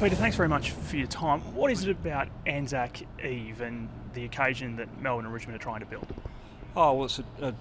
Peter, thanks very much for your time. What is it about ANZAC Eve and the occasion that Melbourne and Richmond are trying to build? Oh, well, it's an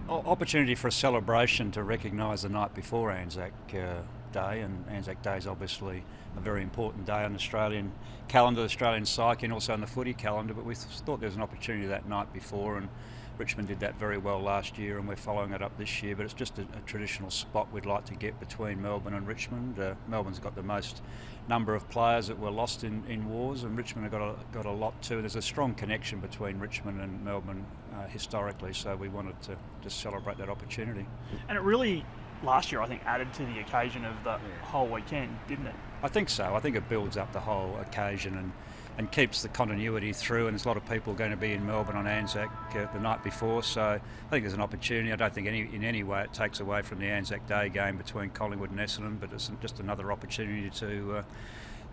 opportunity for a celebration to recognise the night before ANZAC Day, and ANZAC Day is obviously a very important day on the Australian calendar, the Australian psyche, and also on the footy calendar, but we thought there was an opportunity that night before, and Richmond did that very well last year, and we're following it up this year. But it's just a traditional spot we'd like to get between Melbourne and Richmond. Melbourne's got the most number of players that were lost in wars, and Richmond have got a lot too. There's a strong connection between Richmond and Melbourne historically, so we wanted to just celebrate that opportunity. And it really, last year, I think, added to the occasion of the whole weekend, didn't it? I think so. I think it builds up the whole occasion and keeps the continuity through, and there's a lot of people going to be in Melbourne on ANZAC the night before, so I think there's an opportunity. I don't think in any way it takes away from the ANZAC Day game between Collingwood and Essendon, but it's just another opportunity to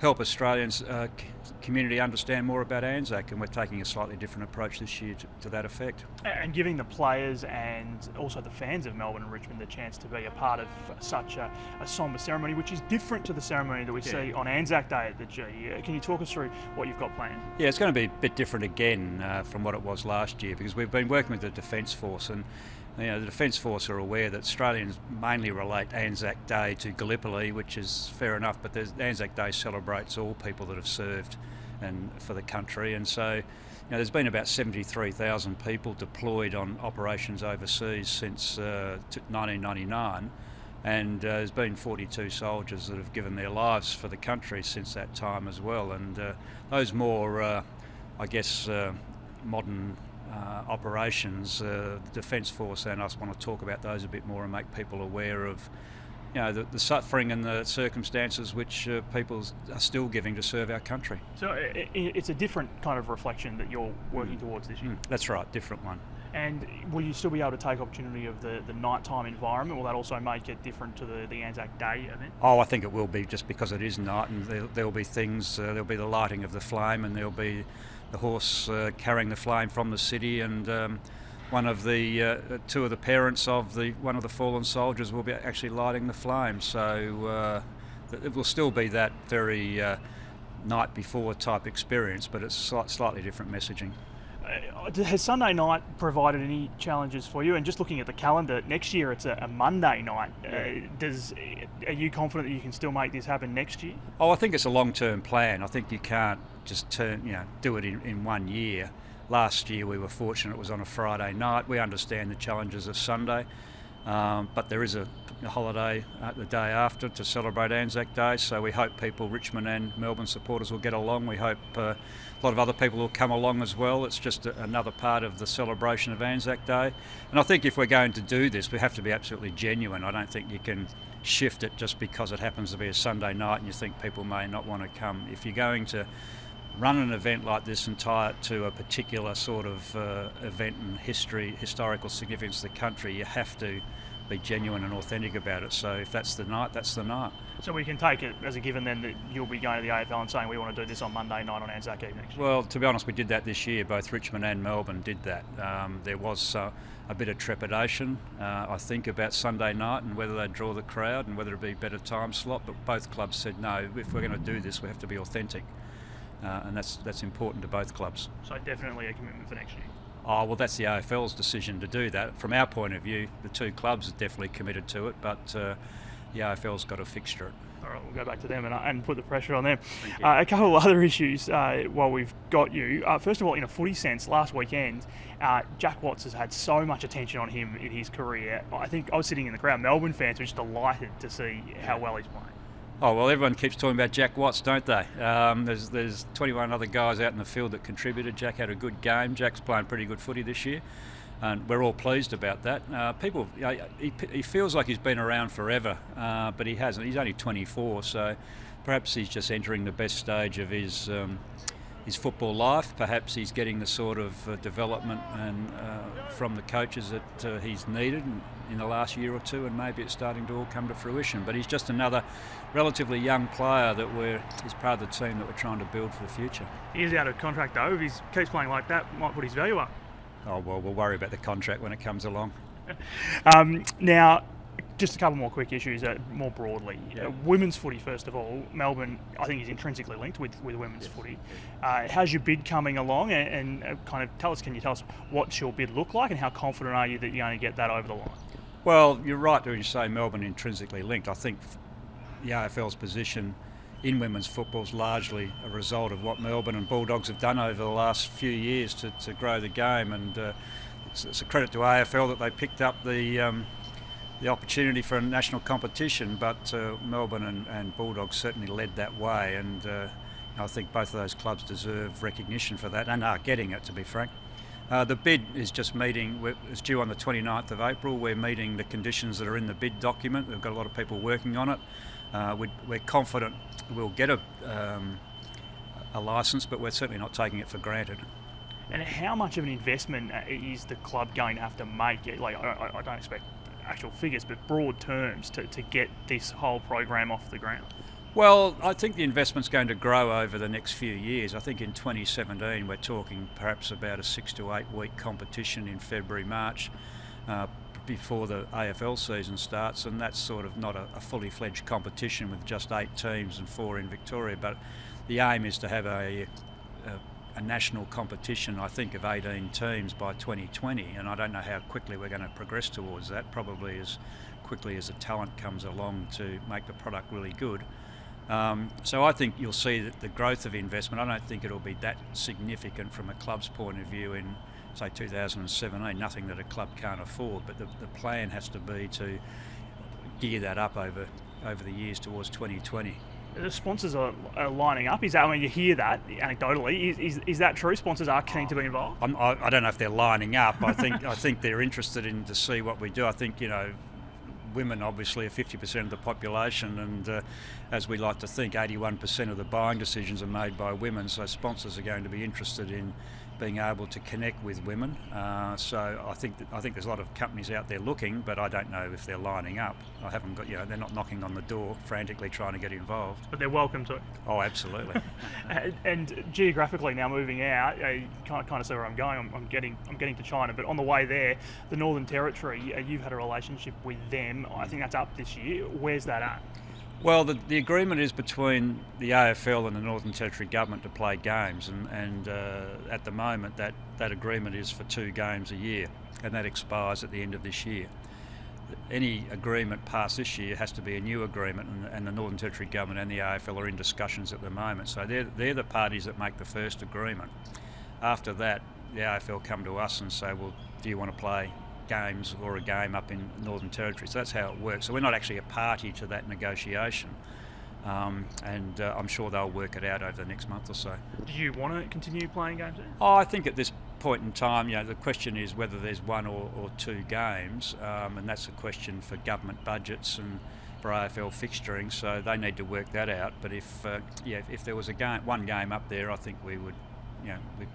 help Australians community understand more about ANZAC, and we're taking a slightly different approach this year to that effect. And giving the players and also the fans of Melbourne and Richmond the chance to be a part of such a sombre ceremony, which is different to the ceremony that we see on ANZAC Day at the G. Can you talk us through what you've got planned? Yeah, it's going to be a bit different again from what it was last year, because we've been working with the Defence Force, and the Defence Force are aware that Australians mainly relate ANZAC Day to Gallipoli, which is fair enough, but ANZAC Day celebrates all people that have served and for the country, and so there's been about 73,000 people deployed on operations overseas since 1999, and there's been 42 soldiers that have given their lives for the country since that time as well, and those more, modern operations, the Defence Force and us want to talk about those a bit more and make people aware of the suffering and the circumstances which people are still giving to serve our country. So it's a different kind of reflection that you're working towards this year. That's right, different one. And will you still be able to take opportunity of the nighttime environment? Will that also make it different to the ANZAC Day event? Oh, I think it will be, just because it is night, and there'll be things, there'll be the lighting of the flame, and there'll be the horse carrying the flame from the city, and one of the two of the parents of one of the fallen soldiers will be actually lighting the flame. So it will still be that very night before type experience, but it's slightly different messaging. Has Sunday night provided any challenges for you? And just looking at the calendar, next year it's a Monday night. Are you confident that you can still make this happen next year? Oh, I think it's a long-term plan. I think you can't just do it in 1 year. Last year we were fortunate it was on a Friday night. We understand the challenges of Sunday, but there is a holiday the day after to celebrate ANZAC Day, so we hope people, Richmond and Melbourne supporters, will get along. We hope a lot of other people will come along as well. It's just another part of the celebration of ANZAC Day, and I think if we're going to do this, we have to be absolutely genuine. I don't think you can shift it just because it happens to be a Sunday night and you think people may not want to come. If you're going to run an event like this and tie it to a particular sort of event and historical significance of the country, you have to be genuine and authentic about it. So if that's the night, that's the night. So we can take it as a given then that you'll be going to the AFL and saying we want to do this on Monday night on ANZAC Eve next year? Well, to be honest, we did that this year. Both Richmond and Melbourne did that. There was a bit of trepidation, I think, about Sunday night and whether they'd draw the crowd and whether it'd be a better time slot, but both clubs said no, if we're going to do this we have to be authentic. And that's important to both clubs. So definitely a commitment for next year? Oh, well, that's the AFL's decision to do that. From our point of view, the two clubs are definitely committed to it, but the AFL's got to fixture it. All right, we'll go back to them and put the pressure on them. A couple of other issues while we've got you. First of all, in a footy sense, last weekend, Jack Watts has had so much attention on him in his career. I think I was sitting in the crowd. Melbourne fans were just delighted to see how well he's playing. Oh, well, everyone keeps talking about Jack Watts, don't they? There's 21 other guys out in the field that contributed. Jack had a good game. Jack's playing pretty good footy this year, and we're all pleased about that. He feels like he's been around forever, but he hasn't. He's only 24, so perhaps he's just entering the best stage of his football life. Perhaps he's getting the sort of development and from the coaches that he's needed in the last year or two, and maybe it's starting to all come to fruition. But he's just another relatively young player that he's part of the team that we're trying to build for the future. He is out of contract though. If he keeps playing like that, might put his value up. Oh, well, we'll worry about the contract when it comes along. Now, Just a couple more quick issues, more broadly. Yeah. Women's footy, first of all. Melbourne, I think, is intrinsically linked with women's footy. How's your bid coming along? And kind of can you tell us what's your bid look like, and how confident are you that you're going to get that over the line? Well, you're right when you say Melbourne intrinsically linked. I think the AFL's position in women's football is largely a result of what Melbourne and Bulldogs have done over the last few years to grow the game, and it's a credit to AFL that they picked up the opportunity for a national competition, but Melbourne and Bulldogs certainly led that way, and I think both of those clubs deserve recognition for that and are getting it, to be frank. The bid is just meeting, it's due on the 29th of April. We're meeting the conditions that are in the bid document. We've got a lot of people working on it. We're confident we'll get a licence, but we're certainly not taking it for granted. And how much of an investment is the club going to have to make? Like, I don't expect actual figures, but broad terms to get this whole program off the ground. Well, I think the investment's going to grow over the next few years. I think in 2017 we're talking perhaps about a 6 to 8 week competition in February, March before the AFL season starts, and that's sort of not a fully fledged competition with just 8 teams and 4 in Victoria, but the aim is to have a national competition, I think, of 18 teams by 2020, and I don't know how quickly we're going to progress towards that, probably as quickly as the talent comes along to make the product really good. So I think you'll see that the growth of investment, I don't think it'll be that significant from a club's point of view in, say, 2017, nothing that a club can't afford, but the plan has to be to gear that up over the years towards 2020. The sponsors are lining up. Is that, I mean, you hear that anecdotally. Is that true? Sponsors are keen to be involved? I don't know if they're lining up. I think they're interested in to see what we do. I think, women obviously are 50% of the population, and as we like to think, 81% of the buying decisions are made by women. So sponsors are going to be interested in being able to connect with women. So I think there's a lot of companies out there looking, but I don't know if they're lining up. I haven't got, they're not knocking on the door frantically trying to get involved. But they're welcome to. Oh, absolutely. And geographically now moving out, you kind of see where I'm going. I'm getting to China, but on the way there, the Northern Territory, you've had a relationship with them. I think that's up this year. Where's that at? Well, the agreement is between the AFL and the Northern Territory government to play games, and at the moment that agreement is for 2 games a year, and that expires at the end of this year. Any agreement past this year has to be a new agreement, and the Northern Territory government and the AFL are in discussions at the moment. So they're the parties that make the first agreement. After that, the AFL come to us and say, well, do you want to play games or a game up in Northern Territory? So that's how it works. So we're not actually a party to that negotiation, and I'm sure they'll work it out over the next month or so. Do you want to continue playing games there? Oh, I think at this point in time, the question is whether there's 1 or 2 games, and that's a question for government budgets and for AFL fixturing, so they need to work that out. But if there was one game up there, I think we would.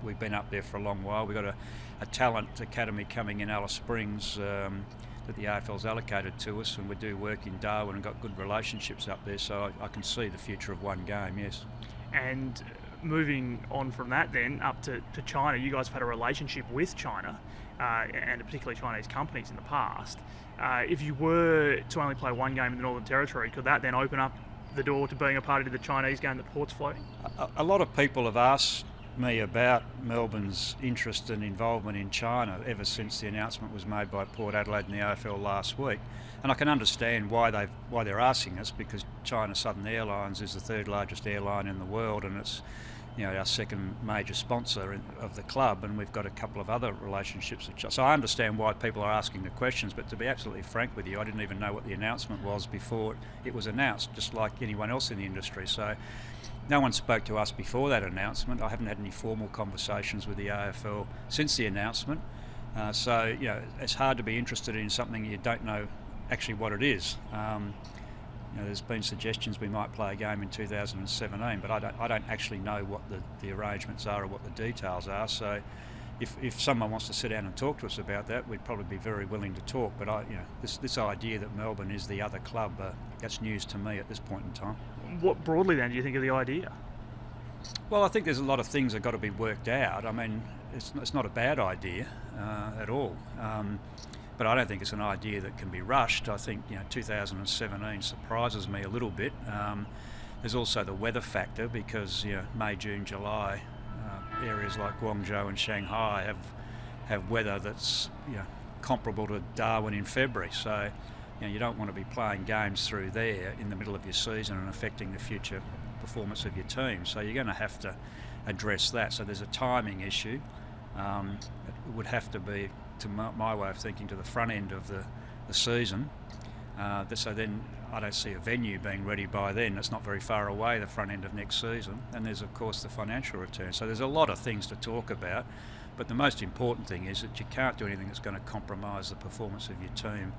We've been up there for a long while. We've got a talent academy coming in Alice Springs that the AFL's allocated to us, and we do work in Darwin and got good relationships up there, so I can see the future of one game, yes. And moving on from that then, up to China, you guys have had a relationship with China, and particularly Chinese companies in the past. If you were to only play 1 game in the Northern Territory, could that then open up the door to being a party to the Chinese game that Port's floating? A lot of people have asked me about Melbourne's interest and involvement in China ever since the announcement was made by Port Adelaide and the AFL last week, and I can understand why they're asking us, because China Southern Airlines is the 3rd largest airline in the world, and it's our 2nd major sponsor of the club, and we've got a couple of other relationships with China. So I understand why people are asking the questions, but to be absolutely frank with you, I didn't even know what the announcement was before it was announced, just like anyone else in the industry. So no one spoke to us before that announcement. I haven't had any formal conversations with the AFL since the announcement. So it's hard to be interested in something you don't know actually what it is. There's been suggestions we might play a game in 2017, but I don't actually know what the arrangements are or what the details are. So if someone wants to sit down and talk to us about that, we'd probably be very willing to talk. But this idea that Melbourne is the other club, that's news to me at this point in time. What broadly then do you think of the idea? Well, I think there's a lot of things that have got to be worked out. I mean, it's not a bad idea at all. but I don't think it's an idea that can be rushed. I think 2017 surprises me a little bit. There's also the weather factor because May, June, July, areas like Guangzhou and Shanghai have weather that's comparable to Darwin in February. So you don't want to be playing games through there in the middle of your season and affecting the future performance of your team. So you're going to have to address that. So there's a timing issue. It would have to be, to my way of thinking, to the front end of the season. So then I don't see a venue being ready by then. It's not very far away, the front end of next season. And there's, of course, the financial return. So there's a lot of things to talk about. But the most important thing is that you can't do anything that's going to compromise the performance of your team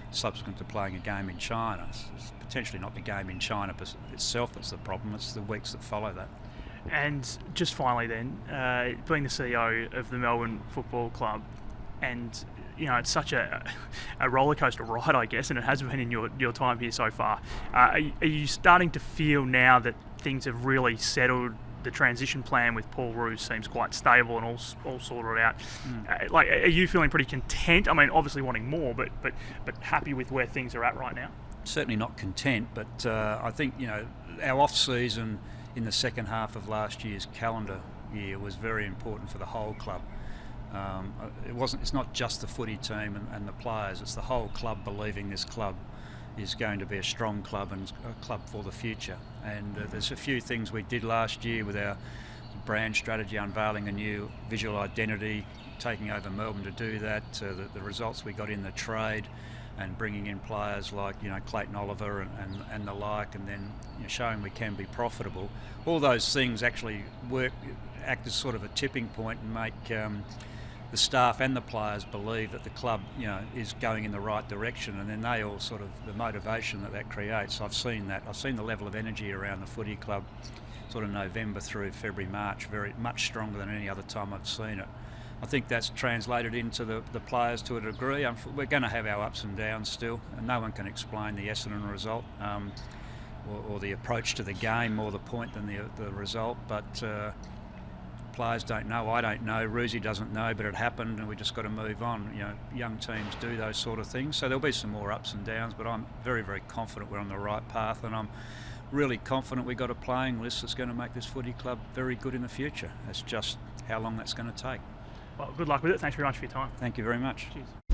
subsequent to playing a game in China. It's potentially not the game in China itself that's the problem, it's the weeks that follow that. And just finally then, being the CEO of the Melbourne Football Club, and it's such a roller coaster ride, I guess, and it has been in your time here so far. Are you starting to feel now that things have really settled? The transition plan with Paul Roos seems quite stable and all sorted out. Are you feeling pretty content? I mean, obviously wanting more, but happy with where things are at right now? Certainly not content, but I think our off season in the second half of last year's calendar year was very important for the whole club. It's not just the footy team and the players, it's the whole club believing this club is going to be a strong club and a club for the future. And there's a few things we did last year with our brand strategy, unveiling a new visual identity, taking over Melbourne to do that, the results we got in the trade and bringing in players like Clayton Oliver and the like, and then showing we can be profitable. All those things actually act as sort of a tipping point and make the staff and the players believe that the club is going in the right direction, and then they all sort of, the motivation that creates. I've seen that. I've seen the level of energy around the footy club sort of November through February, March, very much stronger than any other time I've seen it. I think that's translated into the players to a degree. We're going to have our ups and downs still, and no one can explain the Essendon result or the approach to the game more the point than the result, but players don't know, I don't know, Roosie doesn't know, but it happened and we just got to move on. Young teams do those sort of things, so there'll be some more ups and downs, but I'm very, very confident we're on the right path, and I'm really confident we've got a playing list that's going to make this footy club very good in the future. It's just how long that's going to take. Well, good luck with it. Thanks very much for your time. Thank you very much. Cheers.